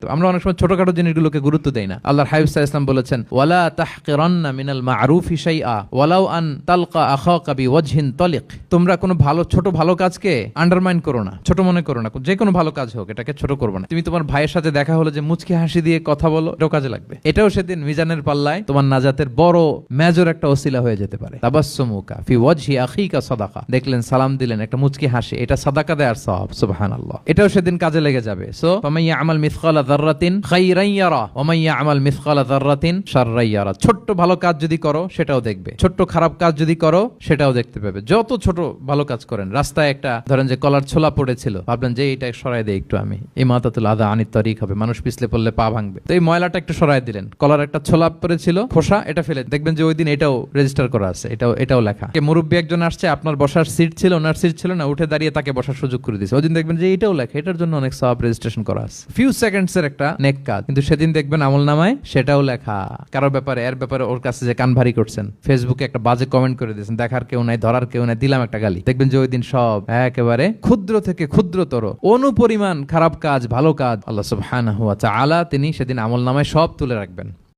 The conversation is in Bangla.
তো আমরা অনেক সময় ছোটখাটো জিনিসগুলোকে গুরুত্ব দেই না। আল্লাহর হাবিব সাল্লাল্লাহু আলাইহি ওয়াসাল্লাম বলেছেন, ওয়ালা তাহকিরান্না মিনাল মা'রুফি শাইআ ওয়ালাউ আন তালকা আখাকা বিওয়াজহিন তালিক। তোমরা কোনো ছোট ভালো কাজকে আন্ডারমাইন করো না, ছোট মনে করো না। যে কোনো ভালো কাজ হোক, এটাকে ছোট করবে না। তুমি তোমার ভাইয়ের সাথে দেখা হলো যে মুচকি হাসি দিয়ে কথা বলো, এটাও কাজে লাগবে। এটাও সেদিন মিজানের পাল্লায় তোমার নাজাতের বড় মেজর একটা ওসিলা হয়ে যেতে পারে। তাবাসসুমুকা ফি ওয়াজহি আখিকা সাদাকা। দেখলেন, সালাম দিলেন, একটা মুচকি হাসি, এটা সাদাকা দেওয়ার সওয়াব। সুবহানাল্লাহ। এটাও সেদিন কাজে লেগে যাবে। সো ফামান ইয়ামাল মিসকালা যাররাতিন খাইরান ইয়ারা ওয়া মান ইয়ামাল মিসকালা যাররাতিন শাররান ইয়ারা। ছোট্ট ভালো কাজ যদি করো সেটাও দেখবে, ছোট্ট খারাপ কাজ যদি করো সেটাও দেখতে পাবে। যত ছোট ভালো কাজ করেন, রাস্তায় একটা ধরেন যে কলার ছোলা পড়েছিল, ভাবলেন যে এইটা সরাই দেই একটু, আমি ইমাতাতুল আযা আনিত তারিক হবে, মানুষ পিছলে পড়লে পা ভাঙবে, তো এই ময়লাটা একটু সরাই দিলেন। কলার একটা ছোলা পড়েছিল, খোসা, এটা ফেলে দেখবেন যে ওই দিন এটাও রেজিস্টার করা আছে, এটাও লেখা। মুরব্বী একজন আসছে, আপনার বসার সিট ছিল, ওনার সিট ছিল না, উঠে দাঁড়িয়ে তাকে বসার সুযোগ করে দিয়েছে, ওই দিন দেখবেন যে এটাও লেখা, এটার জন্য অনেক সওয়াব রেজিস্ট্রেশন করা আছে। ফিউ সেকেন্ডস এর একটা নেক কাজ, কিন্তু সেদিন দেখবেন আমলনামায় সেটাও লেখা। কারোর ব্যাপারে, এর ব্যাপারে ওর কাছে যে কান ভারী করছেন, ফেসবুকে একটা বাজে কমেন্ট করে দিয়েছেন, দেখার কেউ নাই, ধরার কেউ নাই, দিলাম একটা গালি, দেখবেন যে ওই দিন সব একেবারে ক্ষুদ্র থেকে ক্ষুদ্রতর অনুপরিমাণ খারাপ কাজ, ভালো কাজ আল্লাহ সুবহানাহু ওয়া তাআলা তিনি সেদিন আমলনামায় সব তুলে রাখবেন।